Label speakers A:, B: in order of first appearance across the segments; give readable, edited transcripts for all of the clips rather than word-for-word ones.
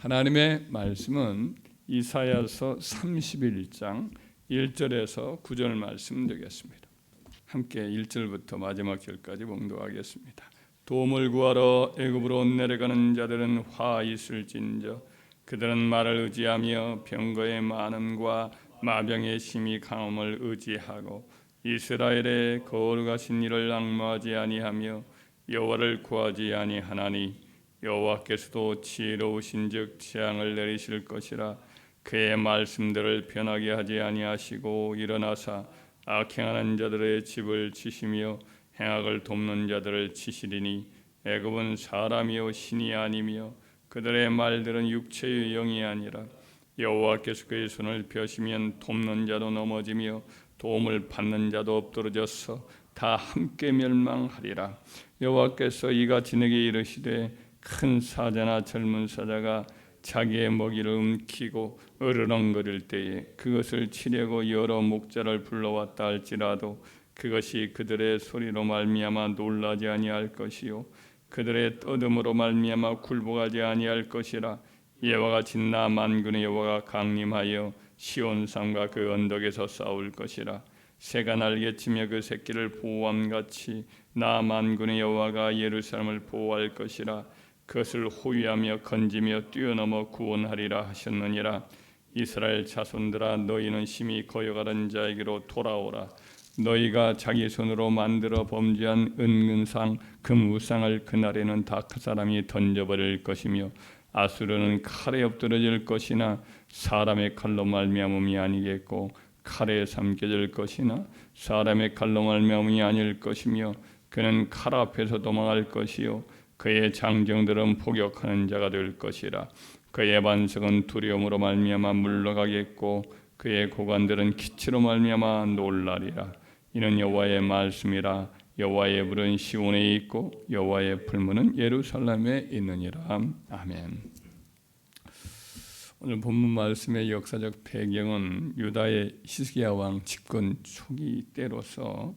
A: 하나님의 말씀은 이사야서 31장 1절에서 9절 말씀 되겠습니다. 함께 1절부터 마지막 절까지 봉독하겠습니다. 도움을 구하러 애굽으로 내려가는 자들은 화 있을진저 그들은 말을 의지하며 병거의 많음과 마병의 심히 강함을 의지하고 이스라엘의 거룩하신 이를 앙모하지 아니하며 여호와를 구하지 아니하나니 여호와께서도 지혜로우신즉 재앙을 내리실 것이라. 그의 말씀들을 변하게 하지 아니하시고 일어나사 악행하는 자들의 집을 치시며 행악을 돕는 자들을 치시리니 애굽은 사람이요 신이 아니며 그들의 말들은 육체의 영이 아니라. 여호와께서 그의 손을 펴시면 돕는 자도 넘어지며 도움을 받는 자도 엎드러져서 다 함께 멸망하리라. 여호와께서 이같이 내게 이르시되 큰 사자나 젊은 사자가 자기의 먹이를 움키고 으르렁거릴 때에 그것을 치려고 여러 목자를 불러왔다 할지라도 그것이 그들의 소리로 말미암아 놀라지 아니할 것이요 그들의 떠듬으로 말미암아 굴복하지 아니할 것이라. 이와 같이 나 만군의 여호와가 강림하여 시온산과 그 언덕에서 싸울 것이라. 새가 날개치며 그 새끼를 보호함같이 나 만군의 여호와가 예루살렘을 보호할 것이라. 그것을 호위하며 건지며 뛰어넘어 구원하리라 하셨느니라. 이스라엘 자손들아 너희는 심히 거역하는 자에게로 돌아오라. 너희가 자기 손으로 만들어 범죄한 은근상 금우상을 그날에는 다 그 사람이 던져버릴 것이며 아수르는 칼에 엎드러질 것이나 사람의 칼로 말미암음이 아니겠고 칼에 삼켜질 것이나 사람의 칼로 말미암음이 아닐 것이며 그는 칼 앞에서 도망할 것이요 그의 장정들은 포격하는 자가 될 것이라. 그의 반석은 두려움으로 말미암아 물러가겠고 그의 고관들은 기치로 말미암아 놀라리라. 이는 여호와의 말씀이라. 여호와의 불은 시온에 있고 여호와의 풀무는 예루살렘에 있느니라. 아멘. 오늘 본문 말씀의 역사적 배경은 유다의 히스기야 왕 집권 초기 때로서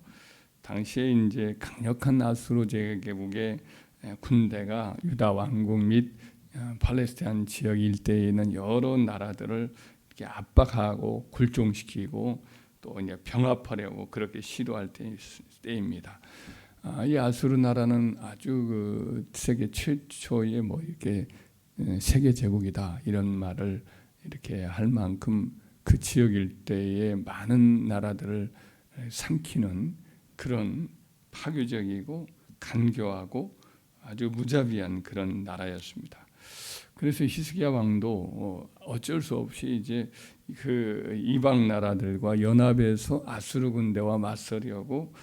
A: 당시에 이제 강력한 아수르 제국의 군대가 유다 왕국 및 팔레스타인 지역 일대에 있는 여러 나라들을 이렇게 압박하고 굴종시키고 또 이제 병합하려고 그렇게 시도할 때입니다. 이 아수르 나라는 아주 그 세계 최초의 뭐 이렇게 세계 제국이다 이런 말을 이렇게 할 만큼 그 지역 일대의 많은 나라들을 삼키는 그런 파괴적이고 간교하고 아주 무자비한 그런 나라였습니다. 그래서 히스기야 왕도 어쩔 수 없이 이제 그 이방 나라들과 연합해서 아수르 군대와 맞서려고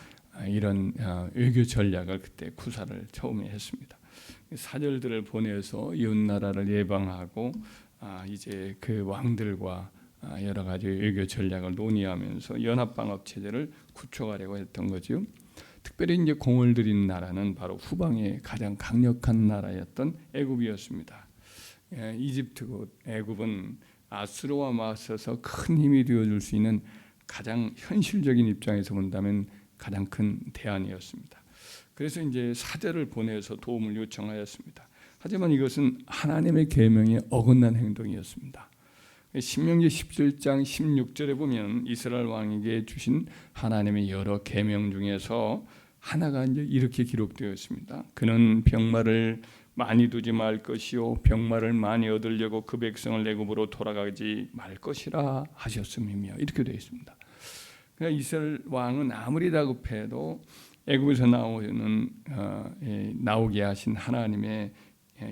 A: 이런 외교 전략을 그때 구사를 처음에 했습니다. 사절들을 보내서 이웃 나라를 예방하고 이제 그 왕들과 여러 가지 외교 전략을 논의하면서 연합 방어 체제를 구축하려고 했던 거죠. 특별히 이제 공을 들인 나라는 바로 후방의 가장 강력한 나라였던 애굽이었습니다. 이집트고 애굽은 아수르와 맞서서 큰 힘이 되어줄 수 있는 가장 현실적인 입장에서 본다면 가장 큰 대안이었습니다. 그래서 이제 사제를 보내서 도움을 요청하였습니다. 하지만 이것은 하나님의 계명에 어긋난 행동이었습니다. 신명기 17장 16절에 보면 이스라엘 왕에게 주신 하나님의 여러 계명 중에서 하나가 이제 이렇게 기록되어 있습니다. 그는 병마를 많이 두지 말 것이요 병마를 많이 얻으려고 그 백성을 애굽으로 돌아가지 말 것이라 하셨음이며 이렇게 되어 있습니다. 그러니까 이스라엘 왕은 아무리 다급해도 애굽에서 나오게 하신 하나님의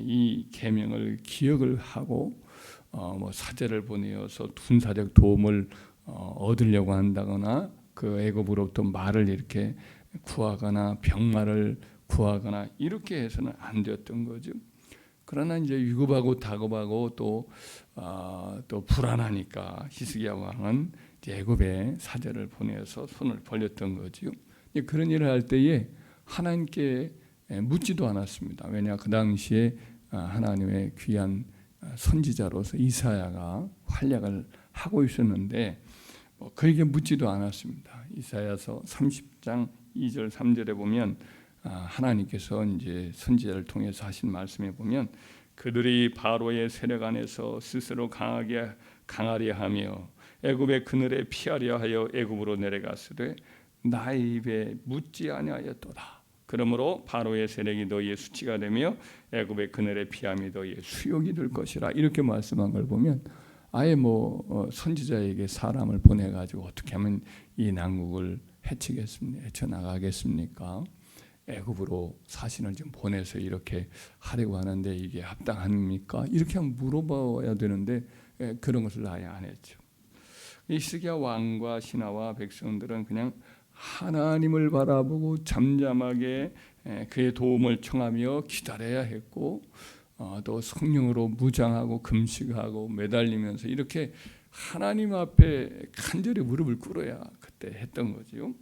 A: 이 계명을 기억을 하고 뭐 사제를 보내어서 군사적 도움을 얻으려고 한다거나 그 애굽으로부터 말을 이렇게 구하거나 병마를 구하거나 이렇게 해서는 안 되었던 거죠. 그러나 이제 위급하고 다급하고 또 불안하니까 히스기야 왕은 애굽에 사제를 보내서 손을 벌렸던 거죠. 그런 일을 할 때에 하나님께 묻지도 않았습니다. 왜냐 그 당시에 하나님의 귀한 선지자로서 이사야가 활약을 하고 있었는데 그에게 묻지도 않았습니다. 이사야서 30장 2절 3절에 보면 하나님께서 이제 선지자를 통해서 하신 말씀에 보면 그들이 바로의 세력 안에서 스스로 강하려 하며 애굽의 그늘에 피하려 하여 애굽으로 내려갔으되 나의 입에 묻지 아니하였도다. 그러므로 바로의 세력이 너희의 수치가 되며 애굽의 그늘에 피함이 너희의 수욕이 될 것이라. 이렇게 말씀한 걸 보면 아예 선지자에게 사람을 보내 가지고 어떻게 하면 이 난국을 헤쳐나가겠습니까? 애굽으로 사신을 좀 보내서 이렇게 하려고 하는데 이게 합당합니까? 이렇게 한번 물어봐야 되는데 그런 것을 아예 안 했죠. 히스기야 왕과 신하와 백성들은 그냥 하나님을 바라보고 잠잠하게 그의 도움을 청하며 기다려야 했고, 또 성령으로 무장하고 금식하고 매달리면서 이렇게 하나님 앞에 간절히 무릎을 꿇어야 그때 했던 거죠.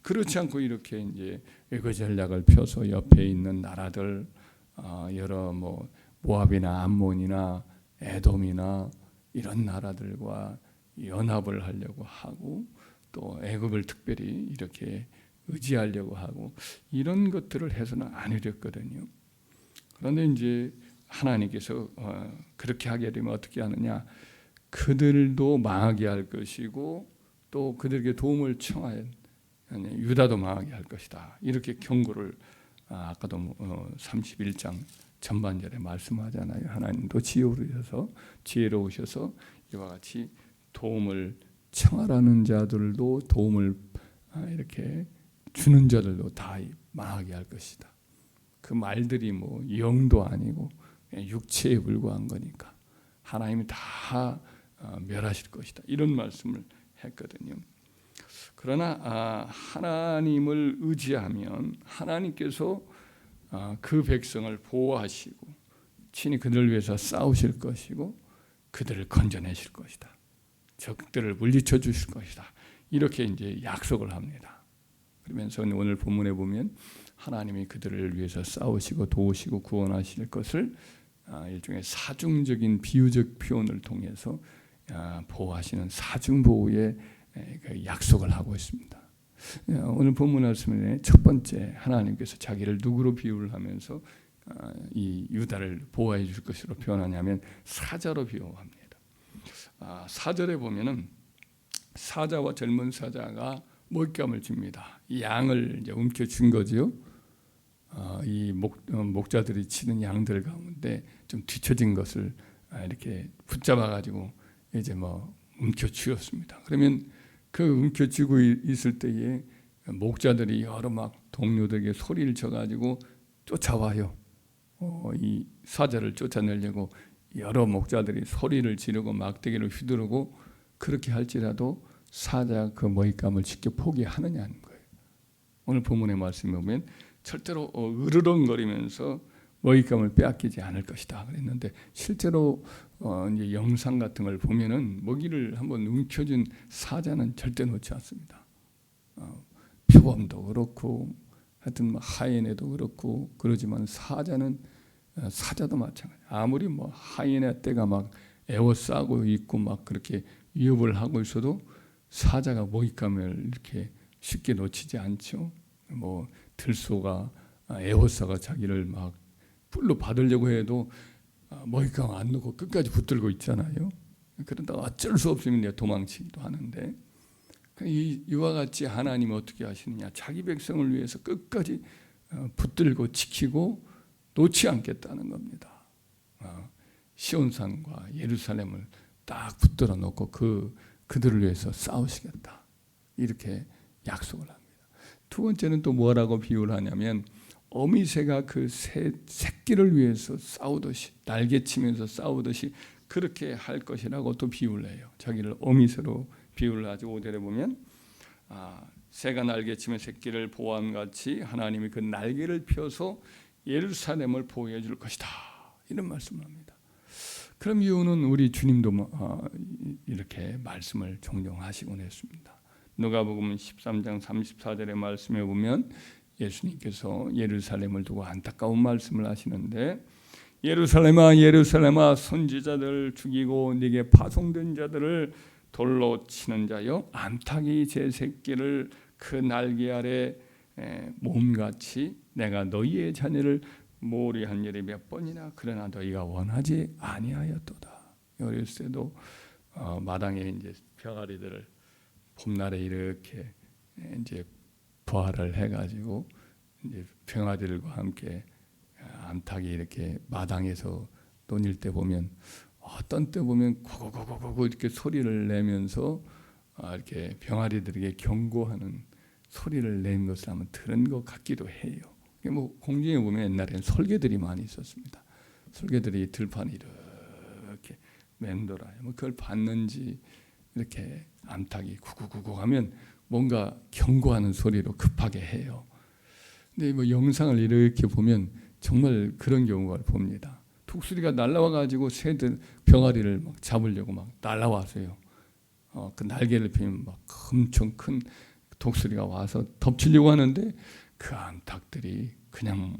A: 그렇지 않고 이렇게 이제 외거 전략을 펴서 옆에 있는 나라들, 여러 모압이나 암몬이나 에돔이나 이런 나라들과 연합을 하려고 하고, 또 애굽을 특별히 이렇게 의지하려고 하고, 이런 것들을 해서는 안 이랬거든요. 그런데 이제 하나님께서 그렇게 하게 되면 어떻게 하느냐? 그들도 망하게 할 것이고 또 그들에게 도움을 청하여 유다도 망하게 할 것이다. 이렇게 경고를 아까도 31장 전반절에 말씀하잖아요. 하나님도 지혜로우셔서 이와 같이 도움을 청하라는 자들도 도움을 이렇게 주는 자들도 다 망하게 할 것이다. 그 말들이 영도 아니고 육체에 불과한 거니까 하나님이 다 멸하실 것이다. 이런 말씀을 했거든요. 그러나 하나님을 의지하면 하나님께서 그 백성을 보호하시고 친히 그들을 위해서 싸우실 것이고 그들을 건져내실 것이다. 적들을 물리쳐 주실 것이다. 이렇게 이제 약속을 합니다. 그러면서 오늘 본문에 보면 하나님이 그들을 위해서 싸우시고 도우시고 구원하실 것을 일종의 사중적인 비유적 표현을 통해서 보호하시는 사중보호의 약속을 하고 있습니다. 오늘 본문 말씀에 첫 번째 하나님께서 자기를 누구로 비유를 하면서 이 유다를 보호해 줄 것으로 표현하냐면 사자로 비유합니다. 4절에 보면은 사자와 젊은 사자가 먹잇감을 줍니다. 이 양을 이제 움켜쥔 거죠. 이 목자들이 치는 양들 가운데 좀 뒤처진 것을 이렇게 붙잡아 가지고 이제 움켜쥐었습니다. 그러면 그 움켜쥐고 있을 때에 목자들이 여러 동료들에게 소리를 쳐 가지고 쫓아와요. 이 사자를 쫓아내려고 여러 목자들이 소리를 지르고 막대기를 휘두르고 그렇게 할지라도 사자 그 먹잇감을 직접 포기하느냐는 거예요. 오늘 본문의 말씀에 보면 절대로 으르렁거리면서 먹잇감을 빼앗기지 않을 것이다 그랬는데 실제로 이제 영상 같은 걸 보면은 먹이를 한번 움켜준 사자는 절대 놓지 않습니다. 표범도 그렇고 하여튼 하이에나도 그렇고 그러지만 사자도 마찬가지. 아무리 하이에나 떼가 에워싸고 있고 그렇게 위협을 하고 있어도 사자가 먹잇감을 이렇게 쉽게 놓치지 않죠. 들소가 에워싸가 자기를 뿔로 받으려고 해도 먹잇감 안 놓고 끝까지 붙들고 있잖아요. 그러다 어쩔 수 없으면 도망치기도 하는데 이와 같이 하나님이 어떻게 하시느냐? 자기 백성을 위해서 끝까지 붙들고 지키고 놓지 않겠다는 겁니다. 시온산과 예루살렘을 딱 붙들어 놓고 그들을 위해서 싸우시겠다. 이렇게 약속을 합니다. 두 번째는 또 뭐라고 비유를 하냐면 어미새가 그 새끼를 위해서 싸우듯이 날개치면서 싸우듯이 그렇게 할 것이라고 또 비유를 해요. 자기를 어미새로 비유를 하죠. 5절에 보면 새가 날개치면 새끼를 보호함같이 하나님이 그 날개를 펴서 예루살렘을 보호해 줄 것이다. 이런 말씀을 합니다. 그럼 이유는 우리 주님도 이렇게 말씀을 종종 하시곤 했습니다. 누가복음 13장 34절의 말씀에 보면 예수님께서 예루살렘을 두고 안타까운 말씀을 하시는데 예루살렘아 예루살렘아 선지자들 죽이고 네게 파송된 자들을 돌로 치는 자여 암탉이 제 새끼를 그 날개 아래 몸같이 내가 너희의 자녀를 모리한 일이 몇 번이나 그러나 너희가 원하지 아니하였도다. 어렸을 때도 마당에 이제 병아리들을 봄날에 이렇게 이제 부화를 해가지고 이제 병아리들과 함께 암탉이 이렇게 마당에서 논일 때 보면 어떤 때 보면 고고고고고 이렇게 소리를 내면서 이렇게 병아리들에게 경고하는 소리를 낸 것을 한번 들은 것 같기도 해요. 뭐 공중에 보면 옛날에는 설개들이 많이 있었습니다. 설개들이 들판에 이렇게 맴돌아요. 뭐 그걸 봤는지 이렇게 암탉이 구구구구 하면 뭔가 경고하는 소리로 급하게 해요. 근데 뭐 영상을 이렇게 보면 정말 그런 경우가 봅니다. 독수리가 날라와 가지고 새들 병아리를 막 잡으려고 막 날라와서요. 그 날개를 펴면 막 엄청 큰 독수리가 와서 덮치려고 하는데 그 암탉들이 그냥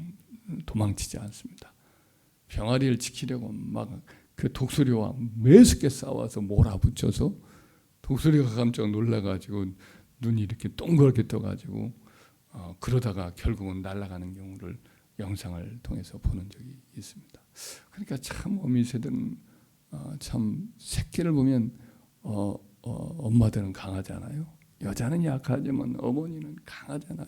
A: 도망치지 않습니다. 병아리를 지키려고 막 그 독수리와 매섭게 싸워서 몰아붙여서 독수리가 깜짝 놀라가지고 눈이 이렇게 동그랗게 떠가지고 그러다가 결국은 날아가는 경우를 영상을 통해서 보는 적이 있습니다. 그러니까 참 어미새들은 참 새끼를 보면 엄마들은 강하잖아요. 여자는 약하지만 어머니는 강하잖아요.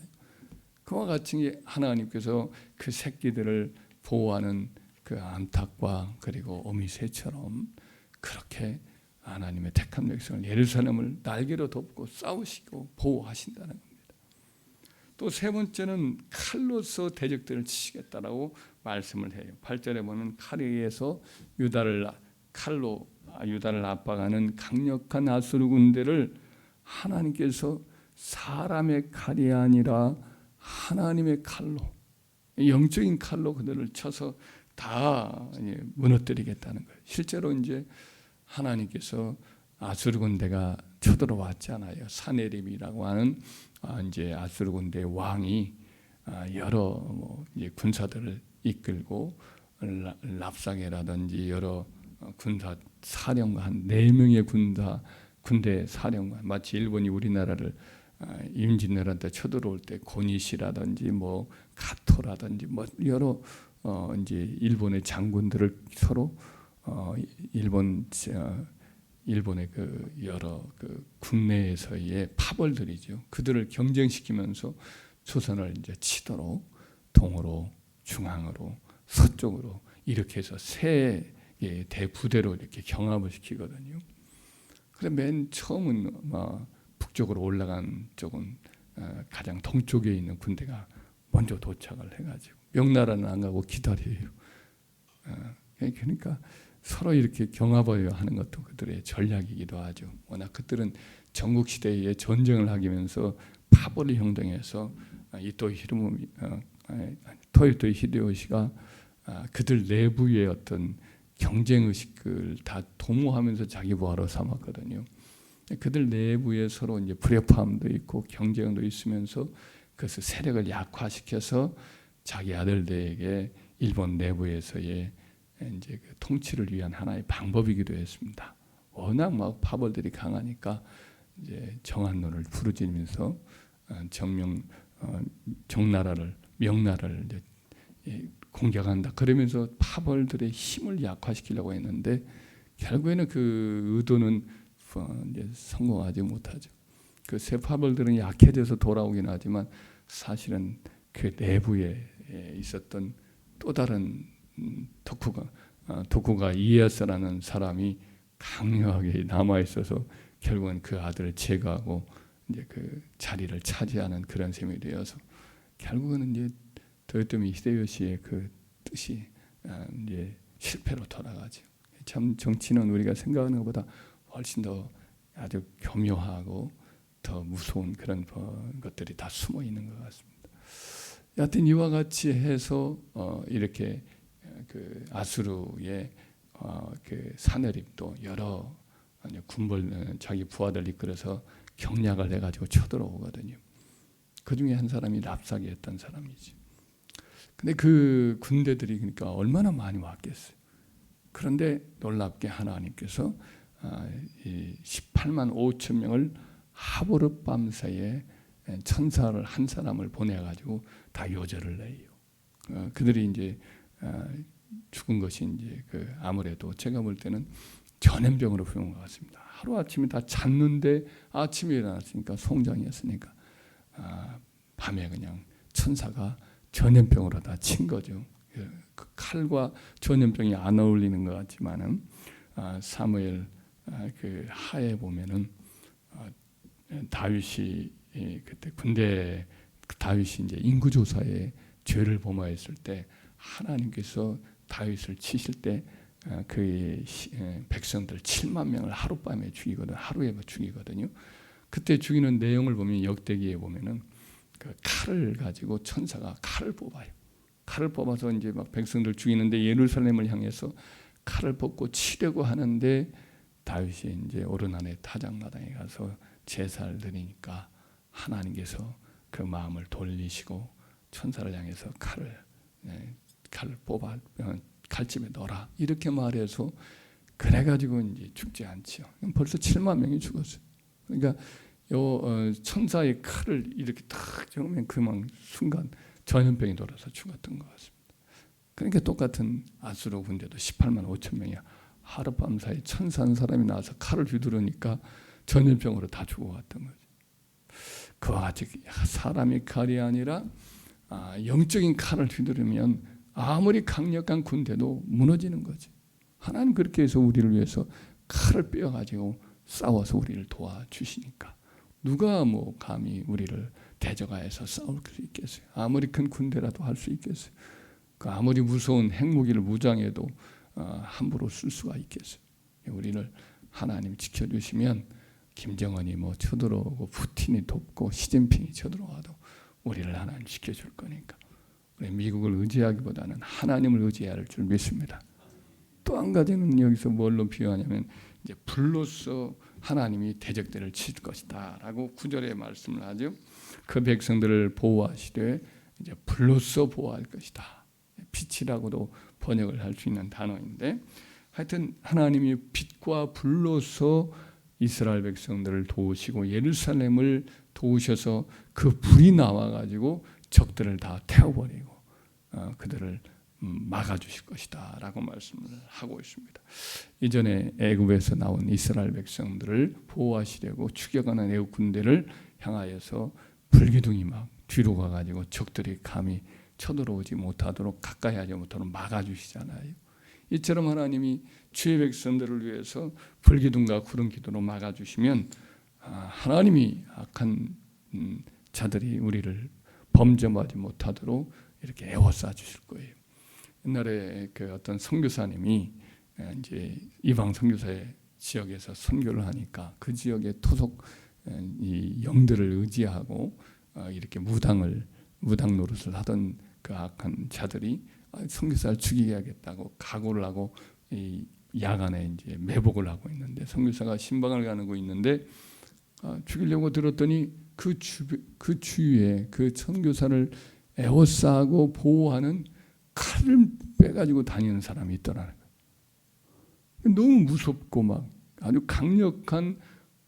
A: 그와 같이 하나님께서 그 새끼들을 보호하는 그 암탉과 그리고 어미새처럼 그렇게 하나님의 택한 백성을 예루살렘을 날개로 덮고 싸우시고 보호하신다는 겁니다. 또 세 번째는 칼로서 대적들을 치시겠다라고 말씀을 해요. 8절에 보면 칼에 의해서 유다를 압박하는 강력한 아수르 군대를 하나님께서 사람의 칼이 아니라 하나님의 칼로, 영적인 칼로 그들을 쳐서 다 무너뜨리겠다는 거예요. 실제로 이제 하나님께서 아수르 군대가 쳐들어왔잖아요. 사네립이라고 하는 이제 아수르 군대의 왕이 여러 이제 군사들을 이끌고 랍사게라든지 여러 군사 사령관 한 4명의 군대 사령관, 마치 일본이 우리나라를 임진왜란 때 쳐들어올 때 고니시라든지 뭐 가토라든지 뭐 여러 이제 일본의 장군들을 서로 일본의 그 여러 그 국내에서의 파벌들이죠. 그들을 경쟁시키면서 조선을 이제 치도록 동으로, 중앙으로, 서쪽으로 이렇게 해서 세 대부대로 이렇게 경합을 시키거든요. 그래 맨 처음은 북쪽으로 올라간 쪽은 가장 동쪽에 있는 군대가 먼저 도착을 해가지고 명나라는 안 가고 기다려요. 그러니까 서로 이렇게 경합을 하는 것도 그들의 전략이기도 하죠. 워낙 그들은 전국 시대에 전쟁을 하면서 파벌을 형성해서 토요토미 히데요시가 그들 내부의 어떤 경쟁 의식을 다 도모하면서 자기 부하로 삼았거든요. 그들 내부에 서로 이제 불협화음도 있고 경쟁도 있으면서 그래서 세력을 약화시켜서 자기 아들들에게 일본 내부에서의 이제 그 통치를 위한 하나의 방법이기도 했습니다. 워낙 막 파벌들이 강하니까 이제 정한론을 부르짖으면서 명나라를 이제 공격한다. 그러면서 파벌들의 힘을 약화시키려고 했는데 결국에는 그 의도는 이제 성공하지 못하죠. 그 새 파벌들은 약해져서 돌아오긴 하지만 사실은 그 내부에 있었던 또 다른 도쿠가 이에야스라는 사람이 강력하게 남아 있어서 결국은 그 아들을 제거하고 이제 그 자리를 차지하는 그런 셈이 되어서 결국은 이제 토요토미 히데요시의 그 뜻이 이제 실패로 돌아가죠. 참 정치는 우리가 생각하는 것보다 훨씬 더 아주 교묘하고 더 무서운 그런 것들이 다 숨어 있는 것 같습니다. 여하튼 이와 같이 해서 이렇게 그 아수르의 그 사내립도 여러 군벌 자기 부하들 이끌어서 경략을 해가지고 쳐들어오거든요. 그 중에 한 사람이 랍사게였던 사람이지. 근데 그 군대들이 그러니까 얼마나 많이 왔겠어요. 그런데 놀랍게 하나님께서 18만 5천 명을 하보르 밤사이에 천사를 한 사람을 보내가지고 다 요절을 내요. 그들이 이제 죽은 것이 이제 아무래도 제가 볼 때는 전염병으로 죽은 것 같습니다. 하루 아침에 다 잤는데 아침에 일어났으니까 송장이었으니까 밤에 그냥 천사가 전염병으로 다 친 거죠. 그 칼과 전염병이 안 어울리는 것 같지만은 사무엘 그 하에 보면은 다윗이 그때 군대 다윗이 이제 인구조사에 죄를 범하였을 때 하나님께서 다윗을 치실 때 그 백성들 7만 명을 하룻밤에 죽이거든, 하루에 죽이거든요. 그때 죽이는 내용을 보면 역대기에 보면은 그 칼을 가지고 천사가 칼을 뽑아요. 칼을 뽑아서 이제 막 백성들 죽이는데 예루살렘을 향해서 칼을 뽑고 치려고 하는데 다윗이 이제 오르난의 타작마당에 가서 제사를 드리니까 하나님께서 그 마음을 돌리시고 천사를 향해서 칼을 뽑아 칼집에 넣어라 이렇게 말해서 그래가지고 이제 죽지 않지요. 벌써 7만 명이 죽었어요. 그러니까 천사의 칼을 이렇게 탁 정면 그만 순간 전염병이 돌아서 죽었던 것 같습니다. 그러니까 똑같은 아수르 군대도 18만 5천 명이야. 하룻밤 사이 천사 한 사람이 나와서 칼을 휘두르니까 전염병으로 다 죽어갔던 거죠. 그와 같이 사람의 칼이 아니라 영적인 칼을 휘두르면 아무리 강력한 군대도 무너지는 거지. 하나님 그렇게 해서 우리를 위해서 칼을 빼어가지고 싸워서 우리를 도와주시니까 누가 뭐 감히 우리를 대적하여서 싸울 수 있겠어요. 아무리 큰 군대라도 할 수 있겠어요. 아무리 무서운 핵무기를 무장해도 함부로 쓸 수가 있겠어요. 우리를 하나님 지켜주시면 김정은이 뭐 쳐들어오고 푸틴이 돕고 시진핑이 쳐들어와도 우리를 하나님 지켜줄 거니까 우리 미국을 의지하기보다는 하나님을 의지해야 할 줄 믿습니다. 또 한 가지는 여기서 뭘로 비유하냐면 이제 불로써 하나님이 대적들을 칠 것이다라고 9절에 말씀을 하죠. 그 백성들을 보호하시되 이제 불로써 보호할 것이다. 빛이라고도 번역을 할 수 있는 단어인데 하여튼 하나님이 빛과 불로써 이스라엘 백성들을 도우시고 예루살렘을 도우셔서 그 불이 나와가지고 적들을 다 태워버리고 그들을 막아주실 것이다 라고 말씀을 하고 있습니다. 이전에 애굽에서 나온 이스라엘 백성들을 보호하시려고 추격하는 애굽 군대를 향하여서 불기둥이 막 뒤로 가가지고 적들이 감히 쳐들어오지 못하도록 가까이 하지 못하도록 막아주시잖아요. 이처럼 하나님이 주의 백성들을 위해서 불기둥과 구름 기둥으로 막아주시면 하나님이 악한 자들이 우리를 범죄하지 못하도록 이렇게 에워싸 주실 거예요. 옛날에 그 어떤 선교사님이 이제 이방 선교사의 지역에서 선교를 하니까 그 지역의 토속 이 영들을 의지하고 이렇게 무당 노릇을 하던 그 악한 자들이 선교사를 죽이야겠다고 각오를 하고 이 야간에 이제 매복을 하고 있는데 선교사가 신방을 가고 있는데 죽이려고 들었더니 그 주위에 그 선교사를 에워싸고 보호하는 칼을 빼가지고 다니는 사람이 있더라는 거예요. 너무 무섭고 막 아주 강력한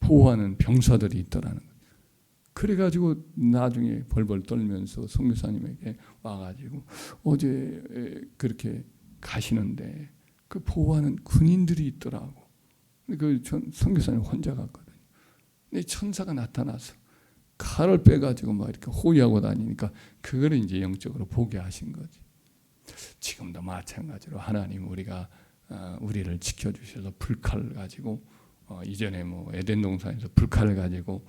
A: 보호하는 병사들이 있더라는 거예요. 그래가지고 나중에 벌벌 떨면서 선교사님에게 와가지고 어제 그렇게 가시는데 그 보호하는 군인들이 있더라고. 그 선교사님 혼자 갔거든요. 근데 천사가 나타나서 칼을 빼가지고 막 이렇게 호위하고 다니니까 그거를 이제 영적으로 보게 하신 거지. 지금도 마찬가지로 하나님 우리를 지켜주셔서 불칼을 가지고 이전에 뭐 에덴 동산에서 불칼을 가지고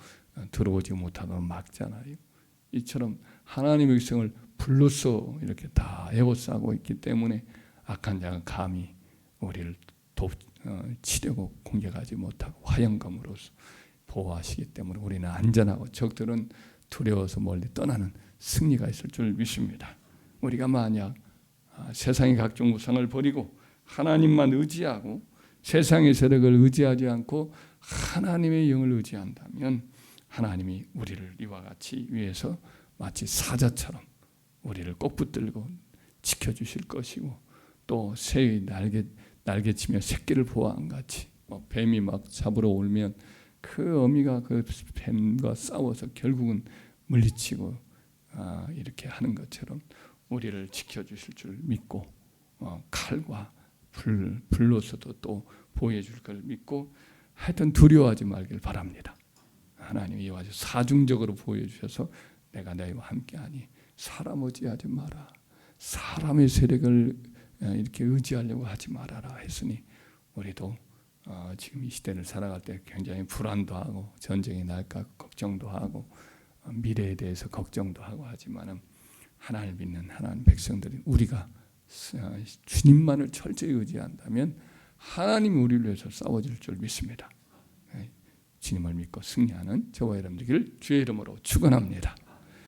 A: 들어오지 못하도록 막잖아요. 이처럼 하나님의 백성을 불로써 이렇게 다 에워싸고 있기 때문에 악한 자가 감히 우리를 치려고 공격하지 못하고 화영검으로서 보호하시기 때문에 우리는 안전하고 적들은 두려워서 멀리 떠나는 승리가 있을 줄 믿습니다. 우리가 만약 세상의 각종 우상을 버리고 하나님만 의지하고 세상의 세력을 의지하지 않고 하나님의 영을 의지한다면 하나님이 우리를 이와 같이 위해서 마치 사자처럼 우리를 꼭 붙들고 지켜주실 것이고 또 새의 날개치며 새끼를 보호한 같이 뱀이 막 잡으러 오면 그 어미가 그 뱀과 싸워서 결국은 물리치고 이렇게 하는 것처럼 우리를 지켜주실 줄 믿고 칼과 불로서도 또 보여줄 걸 믿고 하여튼 두려워하지 말길 바랍니다. 하나님이 이와 같이 사중적으로 보여주셔서 내가 너희와 함께하니 사람 의지하지 마라. 사람의 세력을 이렇게 의지하려고 하지 말아라 했으니 우리도 지금 이 시대를 살아갈 때 굉장히 불안도 하고 전쟁이 날까 걱정도 하고 미래에 대해서 걱정도 하고 하지만은 하나님을 믿는 하나님 백성들이 우리가 주님만을 철저히 의지한다면 하나님이 우리를 위해서 싸워줄 줄 믿습니다. 주님을 믿고 승리하는 저와 여러분들 되기를 주의 이름으로 축원합니다.